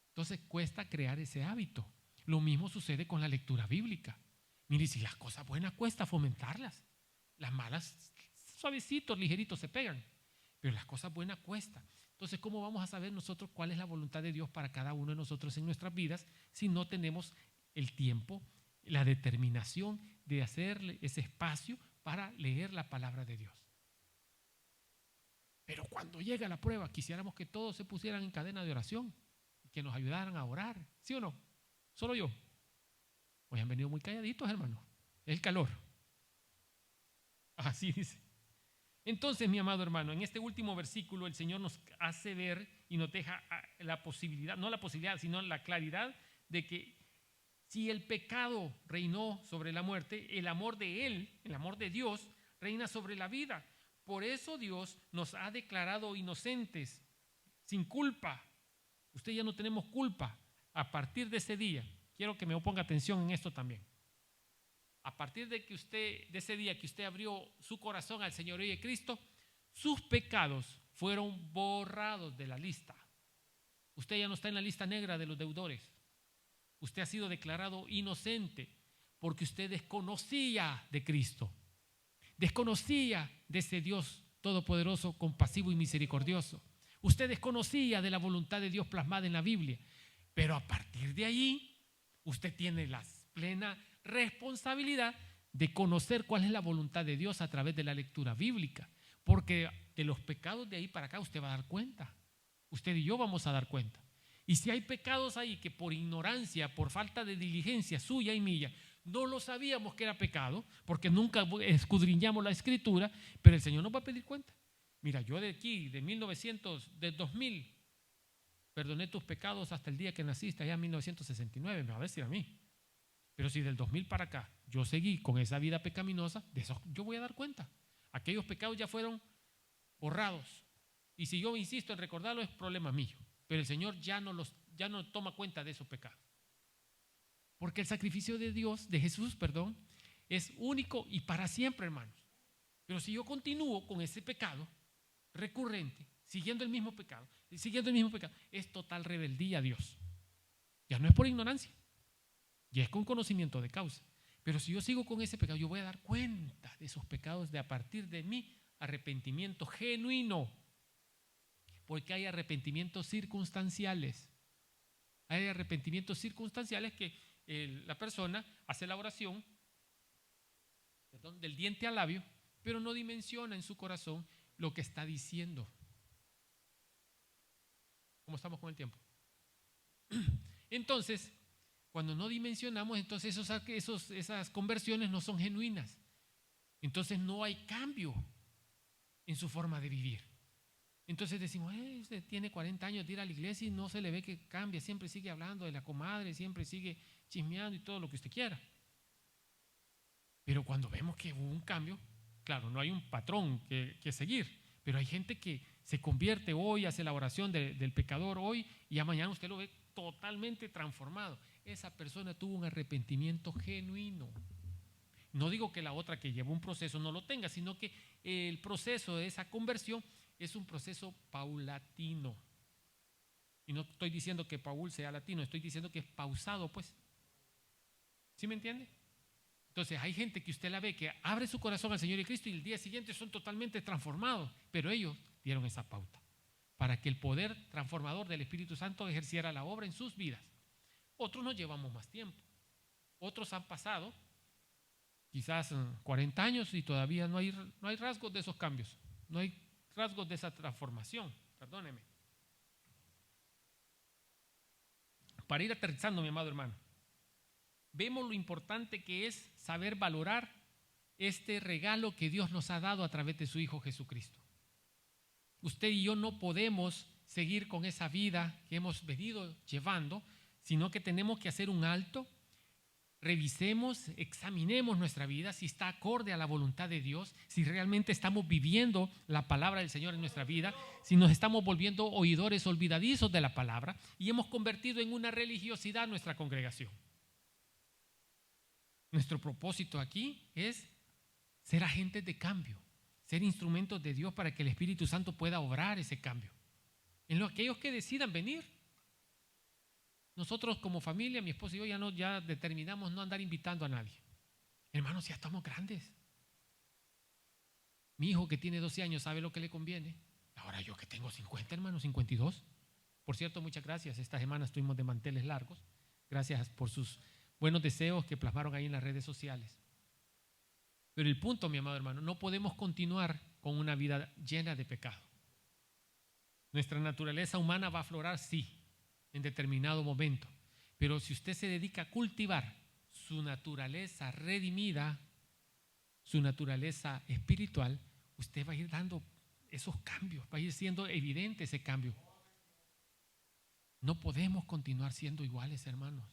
Entonces cuesta crear ese hábito. Lo mismo sucede con la lectura bíblica. Mire, si las cosas buenas cuesta fomentarlas. Las malas, suavecitos, ligeritos se pegan. Pero las cosas buenas cuestan. Entonces, ¿cómo vamos a saber nosotros cuál es la voluntad de Dios para cada uno de nosotros en nuestras vidas si no tenemos el tiempo, la determinación de hacer ese espacio para leer la palabra de Dios? Pero cuando llega la prueba, quisiéramos que todos se pusieran en cadena de oración y que nos ayudaran a orar. ¿Sí o no? Solo yo. Hoy han venido muy calladitos, hermanos. Es el calor. Así dice. Entonces, mi amado hermano, en este último versículo el Señor nos hace ver y nos deja la posibilidad, no la posibilidad, sino la claridad de que si el pecado reinó sobre la muerte, el amor de Él, el amor de Dios, reina sobre la vida. Por eso Dios nos ha declarado inocentes, sin culpa. Usted ya no tenemos culpa. A partir de ese día, quiero que me ponga atención en esto también. A partir de ese día que usted abrió su corazón al Señor y de Cristo, sus pecados fueron borrados de la lista. Usted ya no está en la lista negra de los deudores. Usted ha sido declarado inocente porque usted desconocía de Cristo. Desconocía de ese Dios todopoderoso, compasivo y misericordioso. Usted desconocía de la voluntad de Dios plasmada en la Biblia. Pero a partir de ahí, usted tiene la plena responsabilidad de conocer cuál es la voluntad de Dios a través de la lectura bíblica, porque de los pecados de ahí para acá usted va a dar cuenta, usted y yo vamos a dar cuenta. Y si hay pecados ahí que por ignorancia, por falta de diligencia suya y mía, no lo sabíamos que era pecado, porque nunca escudriñamos la escritura, pero el Señor nos va a pedir cuenta. Mira, yo de aquí, de 2000, perdoné tus pecados hasta el día que naciste, allá en 1969, me va a decir a mí. Pero si del 2000 para acá yo seguí con esa vida pecaminosa, de eso yo voy a dar cuenta. Aquellos pecados ya fueron borrados. Y si yo insisto en recordarlo, es problema mío. Pero el Señor ya no toma cuenta de esos pecados. Porque el sacrificio de Dios, de Jesús, es único y para siempre, hermanos. Pero si yo continúo con ese pecado recurrente, siguiendo el mismo pecado, es total rebeldía a Dios. Ya no es por ignorancia. Y es con conocimiento de causa. Pero si yo sigo con ese pecado, yo voy a dar cuenta de esos pecados a partir de mi arrepentimiento genuino. Porque hay arrepentimientos circunstanciales. Hay arrepentimientos circunstanciales que la persona hace la oración del diente al labio, pero no dimensiona en su corazón lo que está diciendo. ¿Cómo estamos con el tiempo? Entonces, cuando no dimensionamos, entonces esas conversiones no son genuinas. Entonces no hay cambio en su forma de vivir. Entonces decimos, usted tiene 40 años de ir a la iglesia y no se le ve que cambia, siempre sigue hablando de la comadre, siempre sigue chismeando y todo lo que usted quiera. Pero cuando vemos que hubo un cambio, Claro, no hay un patrón que seguir, pero hay gente que se convierte hoy, hace la oración del pecador hoy y ya mañana usted lo ve totalmente transformado. Esa persona tuvo un arrepentimiento genuino. No digo que la otra que llevó un proceso no lo tenga, sino que el proceso de esa conversión es un proceso paulatino. Y no estoy diciendo que Paul sea latino, estoy diciendo que es pausado, pues. ¿Sí me entiende? Entonces hay gente que usted la ve que abre su corazón al Señor y Cristo y el día siguiente son totalmente transformados, pero ellos dieron esa pauta para que el poder transformador del Espíritu Santo ejerciera la obra en sus vidas. Otros nos llevamos más tiempo, otros han pasado quizás 40 años y todavía no hay rasgos de esos cambios, no hay rasgos de esa transformación, perdóneme. Para ir aterrizando, mi amado hermano, vemos lo importante que es saber valorar este regalo que Dios nos ha dado a través de su Hijo Jesucristo. Usted y yo no podemos seguir con esa vida que hemos venido llevando, sino que tenemos que hacer un alto, revisemos, examinemos nuestra vida, si está acorde a la voluntad de Dios, si realmente estamos viviendo la palabra del Señor en nuestra vida, si nos estamos volviendo oidores olvidadizos de la palabra y hemos convertido en una religiosidad nuestra congregación. Nuestro propósito aquí es ser agentes de cambio, ser instrumentos de Dios para que el Espíritu Santo pueda obrar ese cambio. En aquellos que decidan venir. Nosotros como familia, mi esposo y yo ya determinamos no andar invitando a nadie. Hermanos, ya estamos grandes. Mi hijo que tiene 12 años sabe lo que le conviene. Ahora yo que tengo 50, hermanos, 52. Por cierto, muchas gracias. Esta semana estuvimos de manteles largos. Gracias por sus buenos deseos que plasmaron ahí en las redes sociales. Pero el punto, mi amado hermano, no podemos continuar con una vida llena de pecado. Nuestra naturaleza humana va a aflorar, sí, en determinado momento, pero si usted se dedica a cultivar su naturaleza redimida, su naturaleza espiritual, usted va a ir dando esos cambios, va a ir siendo evidente ese cambio. No podemos continuar siendo iguales, hermanos.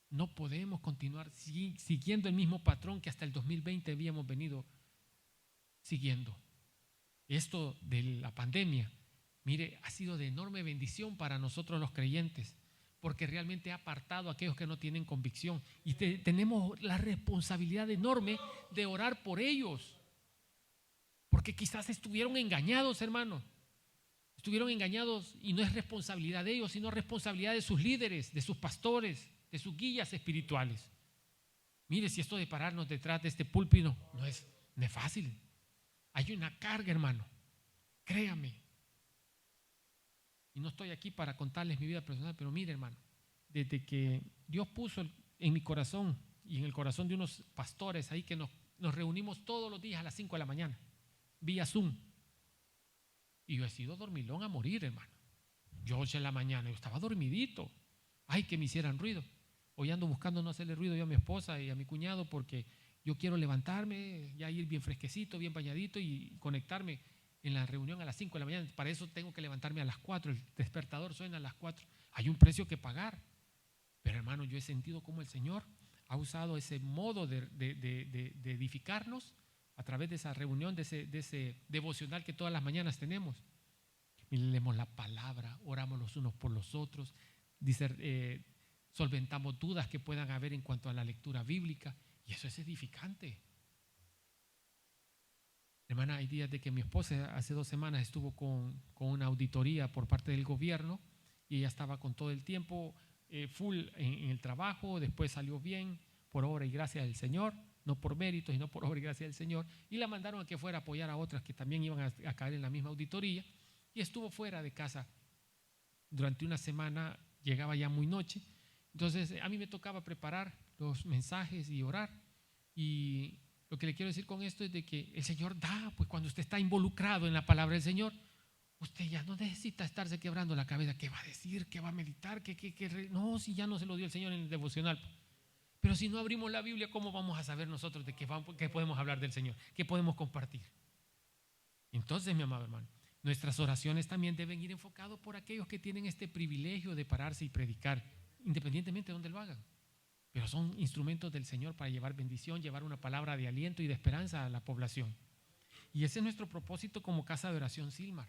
No podemos continuar siguiendo el mismo patrón que hasta el 2020 habíamos venido siguiendo. Esto de la pandemia, mire, ha sido de enorme bendición para nosotros los creyentes, porque realmente ha apartado a aquellos que no tienen convicción y tenemos la responsabilidad enorme de orar por ellos, porque quizás estuvieron engañados, hermanos. Estuvieron engañados y no es responsabilidad de ellos, sino responsabilidad de sus líderes, de sus pastores, de sus guías espirituales. Mire, si esto de pararnos detrás de este púlpito no es fácil. Hay una carga, hermano. Créame. Y no estoy aquí para contarles mi vida personal, pero mire, hermano, desde que Dios puso en mi corazón y en el corazón de unos pastores ahí que nos reunimos todos los días a las 5 de la mañana, vía Zoom. Y yo he sido dormilón a morir, hermano. Yo 8 de la mañana, yo estaba dormidito. Ay, que me hicieran ruido. Hoy ando buscando no hacerle ruido yo a mi esposa y a mi cuñado porque yo quiero levantarme, ya ir bien fresquecito, bien bañadito y conectarme en la reunión a las 5 de la mañana. Para eso tengo que levantarme a las 4, el despertador suena a las 4. Hay un precio que pagar. Pero hermano, yo he sentido cómo el Señor ha usado ese modo de edificarnos a través de esa reunión, de ese devocional que todas las mañanas tenemos. Leemos la palabra, oramos los unos por los otros, solventamos dudas que puedan haber en cuanto a la lectura bíblica, y eso es edificante. Hermana, hay días de que mi esposa hace 2 semanas estuvo con una auditoría por parte del gobierno y ella estaba con todo el tiempo full en el trabajo, después salió bien por obra y gracia del Señor, no por méritos, sino por obra y gracia del Señor, y la mandaron a que fuera a apoyar a otras que también iban a caer en la misma auditoría, y estuvo fuera de casa durante una semana, llegaba ya muy noche. Entonces a mí me tocaba preparar los mensajes y orar, y lo que le quiero decir con esto es de que el Señor da, pues cuando usted está involucrado en la palabra del Señor, usted ya no necesita estarse quebrando la cabeza, ¿qué va a decir? ¿Qué va a meditar? No, si ya no se lo dio el Señor en el devocional. Pero si no abrimos la Biblia, ¿cómo vamos a saber nosotros de qué podemos hablar del Señor? ¿Qué podemos compartir? Entonces, mi amado hermano, nuestras oraciones también deben ir enfocadas por aquellos que tienen este privilegio de pararse y predicar, independientemente de dónde lo hagan. Pero son instrumentos del Señor para llevar bendición, llevar una palabra de aliento y de esperanza a la población. Y ese es nuestro propósito como Casa de Oración Silmar.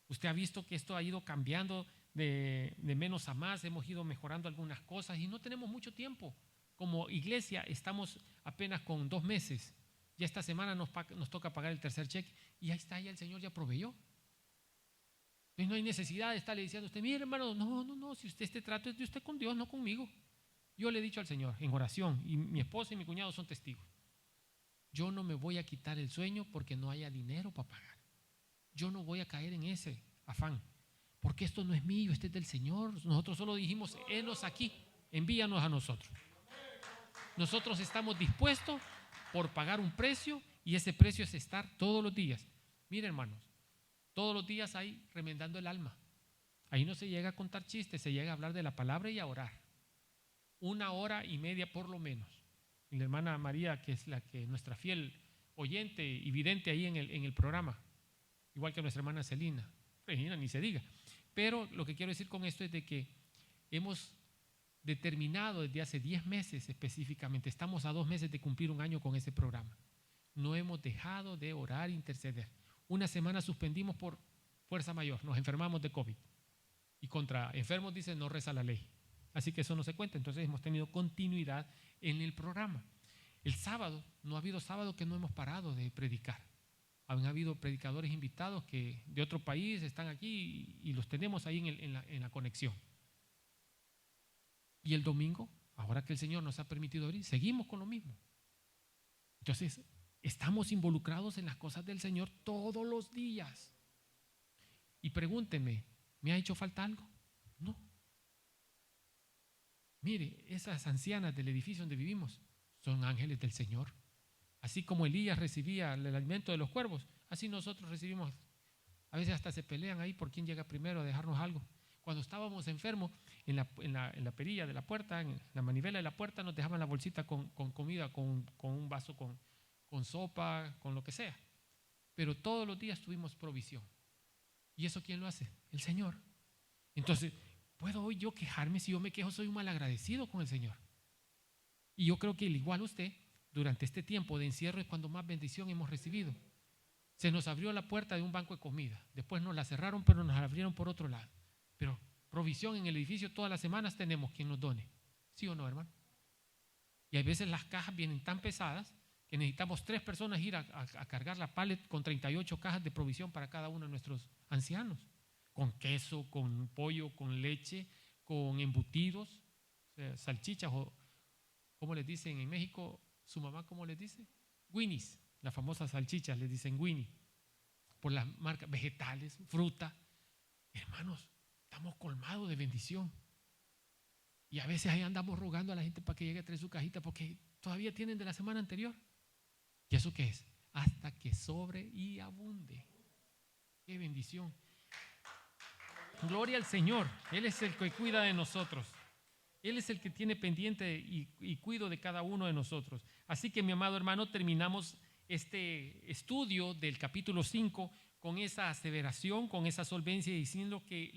Usted ha visto que esto ha ido cambiando de menos a más, hemos ido mejorando algunas cosas y no tenemos mucho tiempo. Como iglesia estamos apenas con 2 meses. Ya esta semana nos toca pagar el tercer cheque y ahí está, ya el Señor ya proveyó. Entonces no hay necesidad de estarle diciendo a usted, mire hermano, no, si usted este trato es de usted con Dios, no conmigo. Yo le he dicho al Señor en oración, y mi esposa y mi cuñado son testigos, yo no me voy a quitar el sueño porque no haya dinero para pagar. Yo no voy a caer en ese afán, porque esto no es mío, este es del Señor. Nosotros solo dijimos, henos aquí, envíanos a nosotros. Nosotros estamos dispuestos por pagar un precio y ese precio es estar todos los días. Mire hermanos, todos los días ahí remendando el alma. Ahí no se llega a contar chistes, se llega a hablar de la palabra y a orar. 1 hora y media por lo menos. Y la hermana María, que es nuestra fiel oyente y vidente ahí en el programa, igual que nuestra hermana Celina, Regina, ni se diga. Pero lo que quiero decir con esto es de que hemos determinado desde hace 10 meses específicamente, estamos a 2 meses de cumplir 1 año con ese programa. No hemos dejado de orar e interceder. Una semana suspendimos por fuerza mayor, nos enfermamos de COVID. Y contra enfermos dice no reza la ley. Así que eso no se cuenta. Entonces hemos tenido continuidad en el programa. El sábado, no ha habido sábado que no hemos parado de predicar. Han habido predicadores invitados que de otro país están aquí y los tenemos ahí en la conexión. Y el domingo, ahora que el Señor nos ha permitido abrir, seguimos con lo mismo. Entonces, estamos involucrados en las cosas del Señor todos los días. Y pregúnteme, ¿me ha hecho falta algo? No. Mire, esas ancianas del edificio donde vivimos son ángeles del Señor. Así como Elías recibía el alimento de los cuervos, así nosotros recibimos. A veces hasta se pelean ahí por quién llega primero a dejarnos algo. Cuando estábamos enfermos, en la perilla de la puerta, en la manivela de la puerta, nos dejaban la bolsita con comida, con un vaso con sopa, con lo que sea. Pero todos los días tuvimos provisión. ¿Y eso quién lo hace? El Señor. Entonces, ¿puedo hoy yo quejarme? Si yo me quejo, soy un malagradecido con el Señor. Y yo creo que al igual usted, durante este tiempo de encierro es cuando más bendición hemos recibido. Se nos abrió la puerta de un banco de comida. Después nos la cerraron, pero nos la abrieron por otro lado. Pero provisión en el edificio todas las semanas tenemos quien nos done. ¿Sí o no, hermano? Y hay veces las cajas vienen tan pesadas que necesitamos 3 personas ir a cargar la pallet con 38 cajas de provisión para cada uno de nuestros ancianos. Con queso, con pollo, con leche, con embutidos, salchichas o, ¿cómo les dicen en México? ¿Su mamá cómo les dice? Winnies, las famosas salchichas les dicen Winnie. Por las marcas, vegetales, fruta. Hermanos, estamos colmados de bendición. Y a veces ahí andamos rogando a la gente para que llegue a traer su cajita porque todavía tienen de la semana anterior. ¿Y eso qué es? Hasta que sobre y abunde. ¡Qué bendición! Gloria al Señor. Él es el que cuida de nosotros. Él es el que tiene pendiente y cuido de cada uno de nosotros. Así que, mi amado hermano, terminamos este estudio del capítulo 5 con esa aseveración, con esa solvencia, diciendo que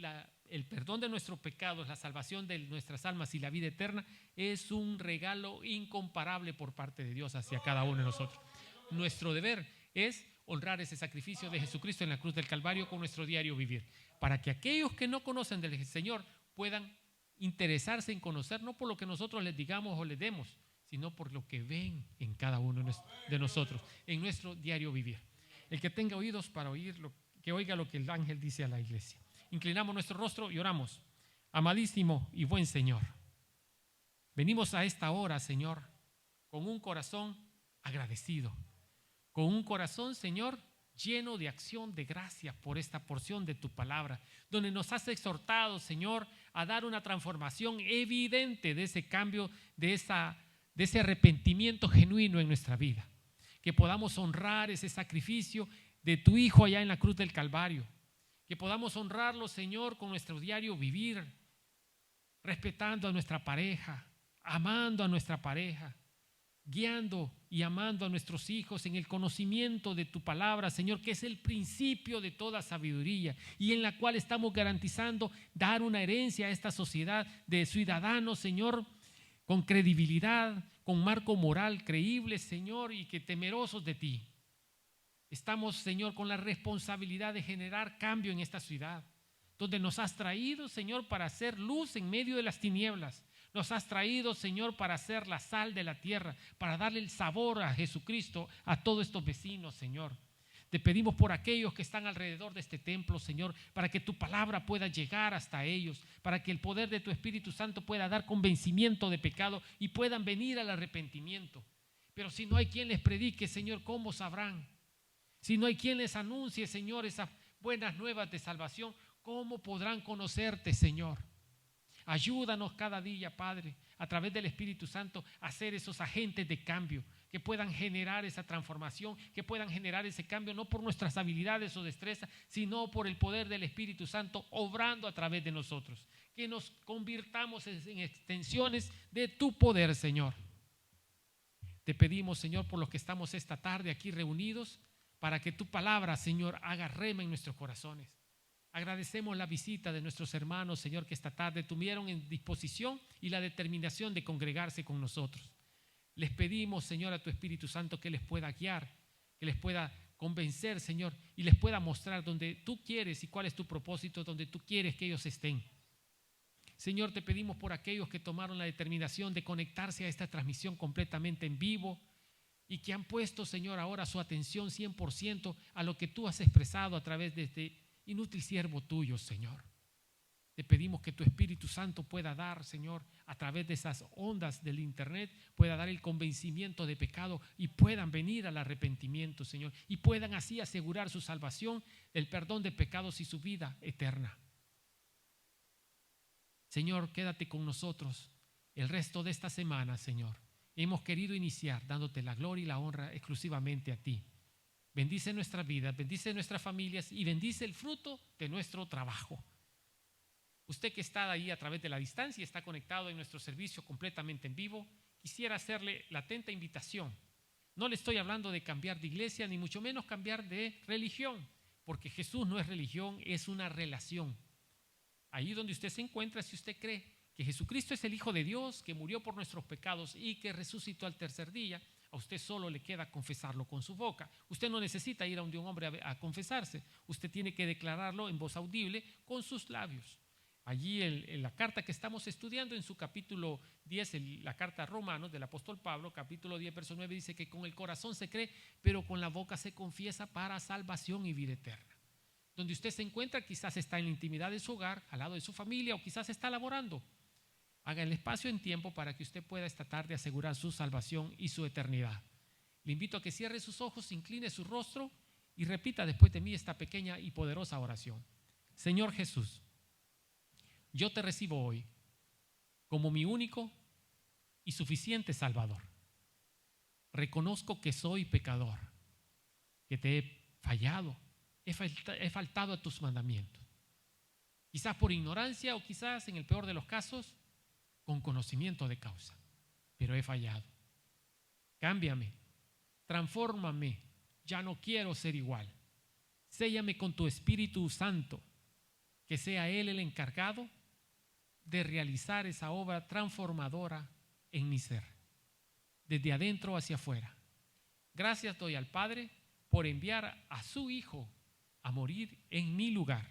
el perdón de nuestros pecados, la salvación de nuestras almas y la vida eterna es un regalo incomparable por parte de Dios hacia cada uno de nosotros. Nuestro deber es honrar ese sacrificio de Jesucristo en la cruz del Calvario con nuestro diario vivir, para que aquellos que no conocen del Señor puedan interesarse en conocer, no por lo que nosotros les digamos o les demos, sino por lo que ven en cada uno de nosotros, en nuestro diario vivir. El que tenga oídos para oír, que oiga lo que el ángel dice a la iglesia. Inclinamos nuestro rostro y oramos. Amadísimo y buen Señor, venimos a esta hora, Señor, con un corazón agradecido, con un corazón, Señor, lleno de acción de gracias por esta porción de tu palabra, donde nos has exhortado, Señor, a dar una transformación evidente de ese cambio, de ese arrepentimiento genuino en nuestra vida. Que podamos honrar ese sacrificio de tu Hijo allá en la cruz del Calvario. Que podamos honrarlo, Señor, con nuestro diario vivir, respetando a nuestra pareja, amando a nuestra pareja, guiando y amando a nuestros hijos en el conocimiento de tu palabra, Señor, que es el principio de toda sabiduría y en la cual estamos garantizando dar una herencia a esta sociedad de ciudadanos, Señor, con credibilidad, con marco moral creíble, Señor, y que temerosos de ti. Estamos, Señor, con la responsabilidad de generar cambio en esta ciudad, donde nos has traído, Señor, para hacer luz en medio de las tinieblas. Nos has traído, Señor, para hacer la sal de la tierra, para darle el sabor a Jesucristo a todos estos vecinos, Señor. Te pedimos por aquellos que están alrededor de este templo, Señor, para que tu palabra pueda llegar hasta ellos, para que el poder de tu Espíritu Santo pueda dar convencimiento de pecado y puedan venir al arrepentimiento. Pero si no hay quien les predique, Señor, ¿cómo sabrán? Si no hay quien les anuncie, Señor, esas buenas nuevas de salvación, ¿cómo podrán conocerte, Señor? Ayúdanos cada día, Padre, a través del Espíritu Santo, a ser esos agentes de cambio, que puedan generar esa transformación, que puedan generar ese cambio, no por nuestras habilidades o destrezas, sino por el poder del Espíritu Santo obrando a través de nosotros. Que nos convirtamos en extensiones de tu poder, Señor. Te pedimos, Señor, por los que estamos esta tarde aquí reunidos, para que tu palabra, Señor, haga rema en nuestros corazones. Agradecemos la visita de nuestros hermanos, Señor, que esta tarde tuvieron en disposición y la determinación de congregarse con nosotros. Les pedimos, Señor, a tu Espíritu Santo que les pueda guiar, que les pueda convencer, Señor, y les pueda mostrar donde tú quieres y cuál es tu propósito, donde tú quieres que ellos estén. Señor, te pedimos por aquellos que tomaron la determinación de conectarse a esta transmisión completamente en vivo y que han puesto, Señor, ahora su atención 100% a lo que tú has expresado a través de este inútil siervo tuyo, Señor. Te pedimos que tu Espíritu Santo pueda dar, Señor, a través de esas ondas del internet, pueda dar el convencimiento de pecado y puedan venir al arrepentimiento, Señor, y puedan así asegurar su salvación, el perdón de pecados y su vida eterna. Señor, quédate con nosotros el resto de esta semana, Señor. Hemos querido iniciar dándote la gloria y la honra exclusivamente a ti. Bendice nuestras vidas, bendice nuestras familias y bendice el fruto de nuestro trabajo. Usted que está ahí a través de la distancia y está conectado en nuestro servicio completamente en vivo, quisiera hacerle la atenta invitación. No le estoy hablando de cambiar de iglesia, ni mucho menos cambiar de religión, porque Jesús no es religión, es una relación. Ahí donde usted se encuentra, si usted cree que Jesucristo es el Hijo de Dios, que murió por nuestros pecados y que resucitó al tercer día, a usted solo le queda confesarlo con su boca. Usted no necesita ir a un hombre a confesarse, usted tiene que declararlo en voz audible con sus labios. Allí en la carta que estamos estudiando, en su capítulo 10, la carta a Romanos del apóstol Pablo, capítulo 10, verso 9, dice que con el corazón se cree, pero con la boca se confiesa para salvación y vida eterna. Donde usted se encuentra, quizás está en la intimidad de su hogar, al lado de su familia, o quizás está laborando. Haga el espacio en tiempo para que usted pueda esta tarde asegurar su salvación y su eternidad. Le invito a que cierre sus ojos, incline su rostro y repita después de mí esta pequeña y poderosa oración. Señor Jesús, yo te recibo hoy como mi único y suficiente Salvador. Reconozco que soy pecador, que te he fallado, he faltado a tus mandamientos. Quizás por ignorancia o quizás, en el peor de los casos, con conocimiento de causa, pero he fallado. Cámbiame, transfórmame, ya no quiero ser igual. Séllame con tu Espíritu Santo, que sea Él el encargado de realizar esa obra transformadora en mi ser, desde adentro hacia afuera. Gracias doy al Padre por enviar a su Hijo a morir en mi lugar,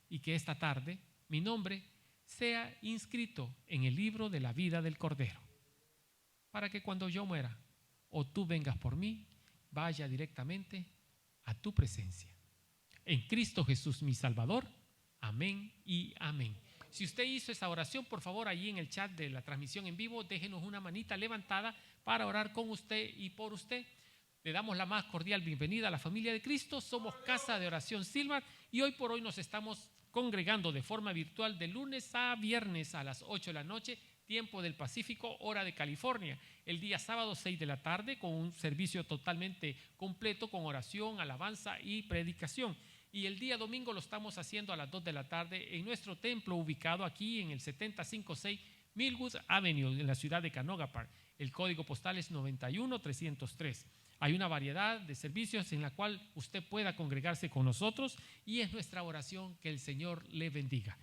y que esta tarde mi nombre sea inscrito en el libro de la vida del Cordero, para que cuando yo muera o tú vengas por mí, vaya directamente a tu presencia. En Cristo Jesús mi Salvador. Amén y amén. Si usted hizo esa oración, por favor, allí en el chat de la transmisión en vivo, déjenos una manita levantada para orar con usted y por usted. Le damos la más cordial bienvenida a la familia de Cristo. Somos Casa de Oración Silva y hoy por hoy nos estamos congregando de forma virtual de lunes a viernes a las 8 de la noche, tiempo del Pacífico, hora de California. El día sábado 6 de la tarde con un servicio totalmente completo con oración, alabanza y predicación. Y el día domingo lo estamos haciendo a las 2 de la tarde en nuestro templo ubicado aquí en el 756 Millwood Avenue en la ciudad de Canoga Park. El código postal es 91303. Hay una variedad de servicios en la cual usted pueda congregarse con nosotros y es nuestra oración que el Señor le bendiga.